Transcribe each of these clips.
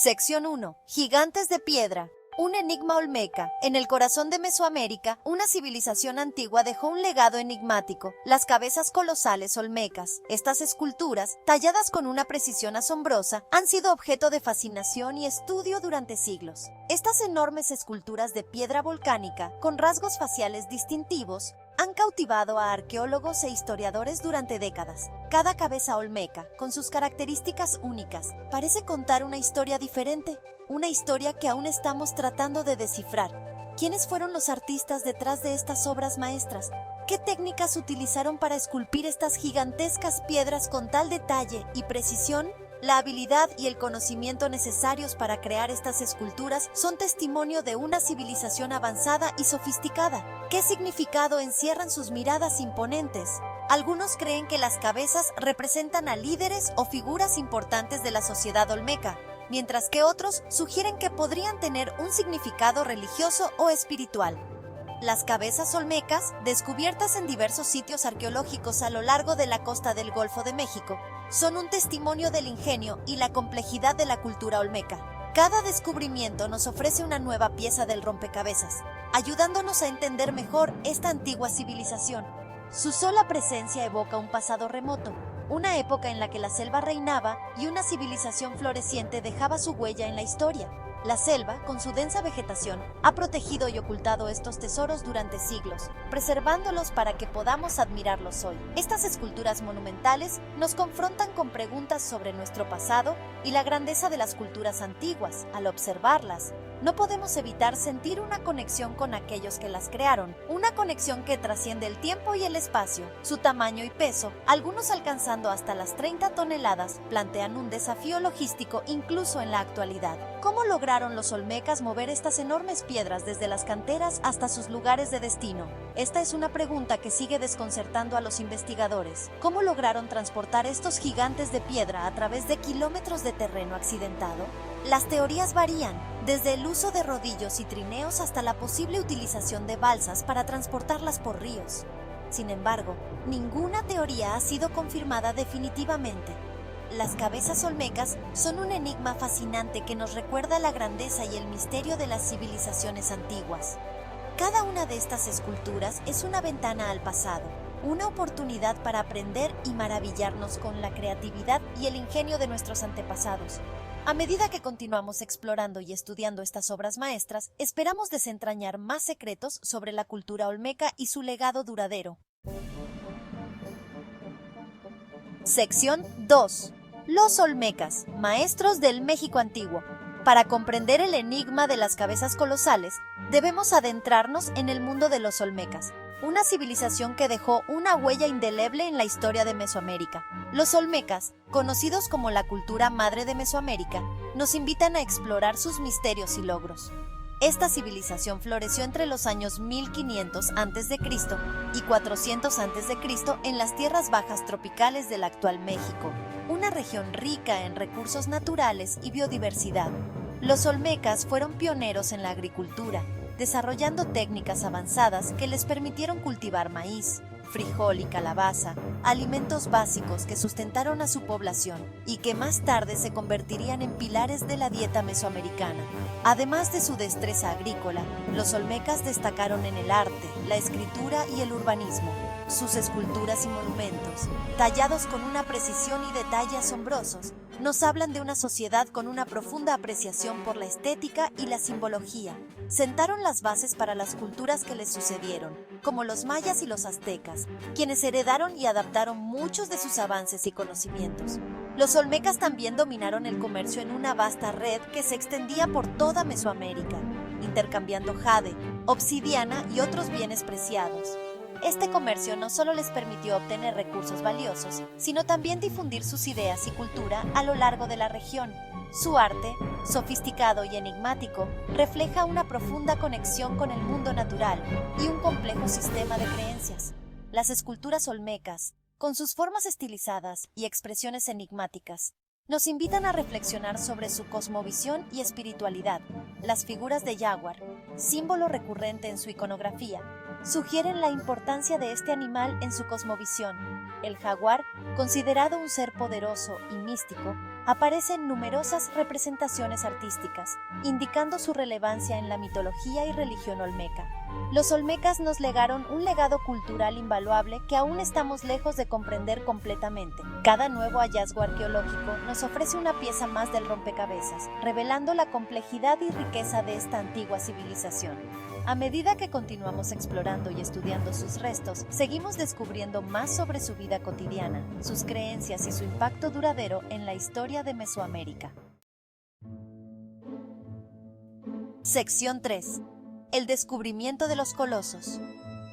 Sección 1. Gigantes de piedra. Un enigma olmeca. En el corazón de Mesoamérica, una civilización antigua dejó un legado enigmático: las cabezas colosales olmecas. Estas esculturas, talladas con una precisión asombrosa, han sido objeto de fascinación y estudio durante siglos. Estas enormes esculturas de piedra volcánica, con rasgos faciales distintivos, han cautivado a arqueólogos e historiadores durante décadas. Cada cabeza olmeca, con sus características únicas, parece contar una historia diferente, una historia que aún estamos tratando de descifrar. ¿Quiénes fueron los artistas detrás de estas obras maestras? ¿Qué técnicas utilizaron para esculpir estas gigantescas piedras con tal detalle y precisión? La habilidad y el conocimiento necesarios para crear estas esculturas son testimonio de una civilización avanzada y sofisticada. ¿Qué significado encierran sus miradas imponentes? Algunos creen que las cabezas representan a líderes o figuras importantes de la sociedad olmeca, mientras que otros sugieren que podrían tener un significado religioso o espiritual. Las cabezas olmecas, descubiertas en diversos sitios arqueológicos a lo largo de la costa del Golfo de México, son un testimonio del ingenio y la complejidad de la cultura olmeca. Cada descubrimiento nos ofrece una nueva pieza del rompecabezas, ayudándonos a entender mejor esta antigua civilización. Su sola presencia evoca un pasado remoto, una época en la que la selva reinaba y una civilización floreciente dejaba su huella en la historia. La selva, con su densa vegetación, ha protegido y ocultado estos tesoros durante siglos, preservándolos para que podamos admirarlos hoy. Estas esculturas monumentales nos confrontan con preguntas sobre nuestro pasado y la grandeza de las culturas antiguas. Al observarlas, no podemos evitar sentir una conexión con aquellos que las crearon, una conexión que trasciende el tiempo y el espacio. Su tamaño y peso, algunos alcanzando hasta las 30 toneladas, plantean un desafío logístico incluso en la actualidad. ¿Cómo lograron los olmecas mover estas enormes piedras desde las canteras hasta sus lugares de destino? Esta es una pregunta que sigue desconcertando a los investigadores. ¿Cómo lograron transportar estos gigantes de piedra a través de kilómetros de terreno accidentado? Las teorías varían, desde el uso de rodillos y trineos hasta la posible utilización de balsas para transportarlas por ríos. Sin embargo, ninguna teoría ha sido confirmada definitivamente. Las cabezas olmecas son un enigma fascinante que nos recuerda la grandeza y el misterio de las civilizaciones antiguas. Cada una de estas esculturas es una ventana al pasado, una oportunidad para aprender y maravillarnos con la creatividad y el ingenio de nuestros antepasados. A medida que continuamos explorando y estudiando estas obras maestras, esperamos desentrañar más secretos sobre la cultura olmeca y su legado duradero. Sección 2. Los olmecas, maestros del México antiguo. Para comprender el enigma de las cabezas colosales, debemos adentrarnos en el mundo de los olmecas, una civilización que dejó una huella indeleble en la historia de Mesoamérica. Los olmecas, conocidos como la cultura madre de Mesoamérica, nos invitan a explorar sus misterios y logros. Esta civilización floreció entre los años 1500 a.C. y 400 a.C. en las tierras bajas tropicales del actual México, una región rica en recursos naturales y biodiversidad. Los olmecas fueron pioneros en la agricultura, desarrollando técnicas avanzadas que les permitieron cultivar maíz, frijol y calabaza, alimentos básicos que sustentaron a su población y que más tarde se convertirían en pilares de la dieta mesoamericana. Además de su destreza agrícola, los olmecas destacaron en el arte, la escritura y el urbanismo. Sus esculturas y monumentos, tallados con una precisión y detalle asombrosos, nos hablan de una sociedad con una profunda apreciación por la estética y la simbología. Sentaron las bases para las culturas que les sucedieron, como los mayas y los aztecas, quienes heredaron y adaptaron muchos de sus avances y conocimientos. Los olmecas también dominaron el comercio en una vasta red que se extendía por toda Mesoamérica, intercambiando jade, obsidiana y otros bienes preciados. Este comercio no solo les permitió obtener recursos valiosos, sino también difundir sus ideas y cultura a lo largo de la región. Su arte, sofisticado y enigmático, refleja una profunda conexión con el mundo natural y un complejo sistema de creencias. Las esculturas olmecas, con sus formas estilizadas y expresiones enigmáticas, nos invitan a reflexionar sobre su cosmovisión y espiritualidad. Las figuras de jaguar, símbolo recurrente en su iconografía, sugieren la importancia de este animal en su cosmovisión. El jaguar, considerado un ser poderoso y místico, aparece en numerosas representaciones artísticas, indicando su relevancia en la mitología y religión olmeca. Los olmecas nos legaron un legado cultural invaluable que aún estamos lejos de comprender completamente. Cada nuevo hallazgo arqueológico nos ofrece una pieza más del rompecabezas, revelando la complejidad y riqueza de esta antigua civilización. A medida que continuamos explorando y estudiando sus restos, seguimos descubriendo más sobre su vida cotidiana, sus creencias y su impacto duradero en la historia de Mesoamérica. Sección 3. El descubrimiento de los colosos.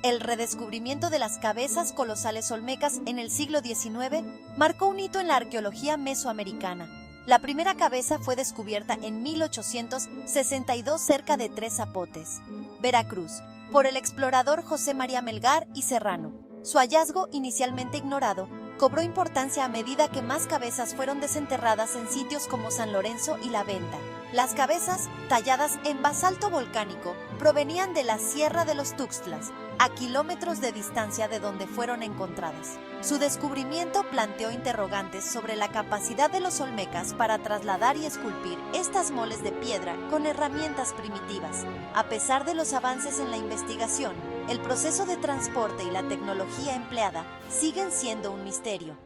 El redescubrimiento de las cabezas colosales olmecas en el siglo XIX marcó un hito en la arqueología mesoamericana. La primera cabeza fue descubierta en 1862 cerca de Tres Zapotes, Veracruz, por el explorador José María Melgar y Serrano. Su hallazgo, inicialmente ignorado, cobró importancia a medida que más cabezas fueron desenterradas en sitios como San Lorenzo y La Venta. Las cabezas, talladas en basalto volcánico, provenían de la Sierra de los Tuxtlas, a kilómetros de distancia de donde fueron encontradas. Su descubrimiento planteó interrogantes sobre la capacidad de los olmecas para trasladar y esculpir estas moles de piedra con herramientas primitivas. A pesar de los avances en la investigación, el proceso de transporte y la tecnología empleada siguen siendo un misterio.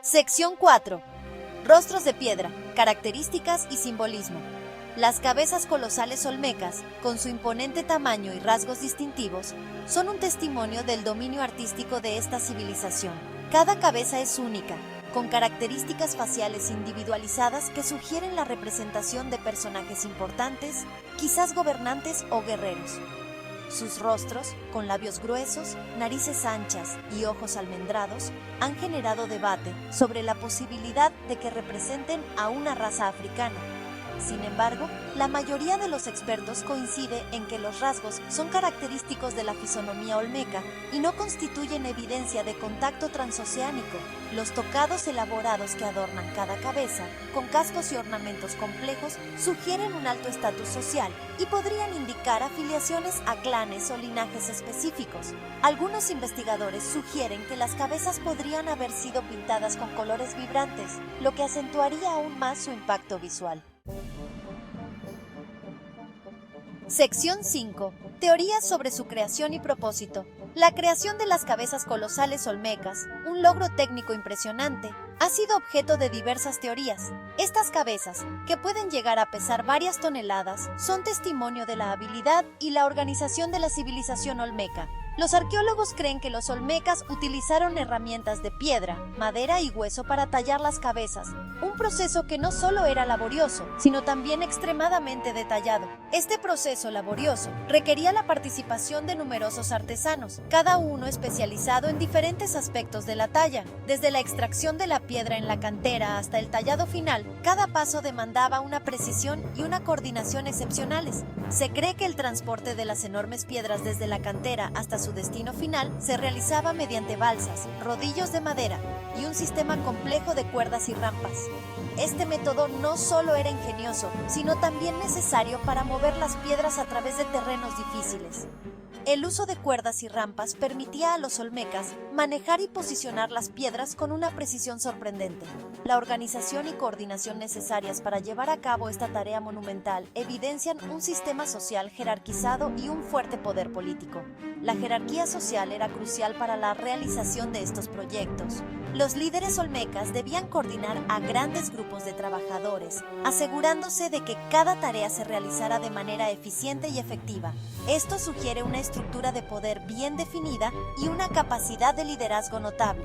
Sección 4. Rostros de piedra, características y simbolismo. Las cabezas colosales olmecas, con su imponente tamaño y rasgos distintivos, son un testimonio del dominio artístico de esta civilización. Cada cabeza es única, con características faciales individualizadas que sugieren la representación de personajes importantes, quizás gobernantes o guerreros. Sus rostros, con labios gruesos, narices anchas y ojos almendrados, han generado debate sobre la posibilidad de que representen a una raza africana. Sin embargo, la mayoría de los expertos coincide en que los rasgos son característicos de la fisonomía olmeca y no constituyen evidencia de contacto transoceánico. Los tocados elaborados que adornan cada cabeza, con cascos y ornamentos complejos, sugieren un alto estatus social y podrían indicar afiliaciones a clanes o linajes específicos. Algunos investigadores sugieren que las cabezas podrían haber sido pintadas con colores vibrantes, lo que acentuaría aún más su impacto visual. Sección 5. Teorías sobre su creación y propósito. La creación de las cabezas colosales olmecas, un logro técnico impresionante, ha sido objeto de diversas teorías. Estas cabezas, que pueden llegar a pesar varias toneladas, son testimonio de la habilidad y la organización de la civilización olmeca. Los arqueólogos creen que los olmecas utilizaron herramientas de piedra, madera y hueso para tallar las cabezas, un proceso que no solo era laborioso, sino también extremadamente detallado. Este proceso laborioso requería la participación de numerosos artesanos, cada uno especializado en diferentes aspectos de la talla. Desde la extracción de la piedra en la cantera hasta el tallado final, cada paso demandaba una precisión y una coordinación excepcionales. Se cree que el transporte de las enormes piedras desde la cantera hasta su destino final se realizaba mediante balsas, rodillos de madera y un sistema complejo de cuerdas y rampas. Este método no solo era ingenioso, sino también necesario para mover las piedras a través de terrenos difíciles. El uso de cuerdas y rampas permitía a los olmecas manejar y posicionar las piedras con una precisión sorprendente. La organización y coordinación necesarias para llevar a cabo esta tarea monumental evidencian un sistema social jerarquizado y un fuerte poder político. La jerarquía social era crucial para la realización de estos proyectos. Los líderes olmecas debían coordinar a grandes grupos de trabajadores, asegurándose de que cada tarea se realizara de manera eficiente y efectiva. Esto sugiere una estructura de poder bien definida y una capacidad de liderazgo notable.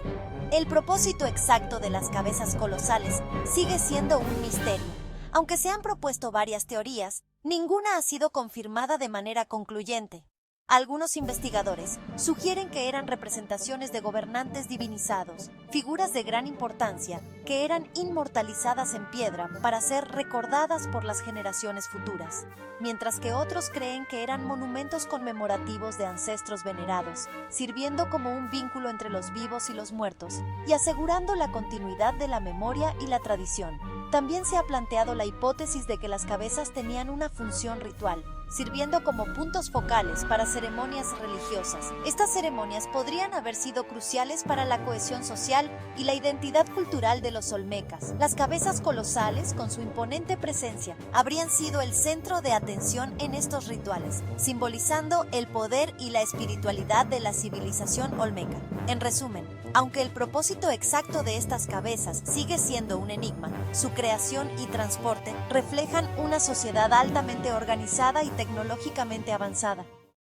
El propósito exacto de las cabezas colosales sigue siendo un misterio. Aunque se han propuesto varias teorías, ninguna ha sido confirmada de manera concluyente. Algunos investigadores sugieren que eran representaciones de gobernantes divinizados, figuras de gran importancia que eran inmortalizadas en piedra para ser recordadas por las generaciones futuras, mientras que otros creen que eran monumentos conmemorativos de ancestros venerados, sirviendo como un vínculo entre los vivos y los muertos y asegurando la continuidad de la memoria y la tradición. También se ha planteado la hipótesis de que las cabezas tenían una función ritual, sirviendo como puntos focales para ceremonias religiosas. Estas ceremonias podrían haber sido cruciales para la cohesión social y la identidad cultural de los olmecas. Las cabezas colosales, con su imponente presencia, habrían sido el centro de atención en estos rituales, simbolizando el poder y la espiritualidad de la civilización olmeca. En resumen, aunque el propósito exacto de estas cabezas sigue siendo un enigma, su creación y transporte reflejan una sociedad altamente organizada y tecnológicamente avanzada.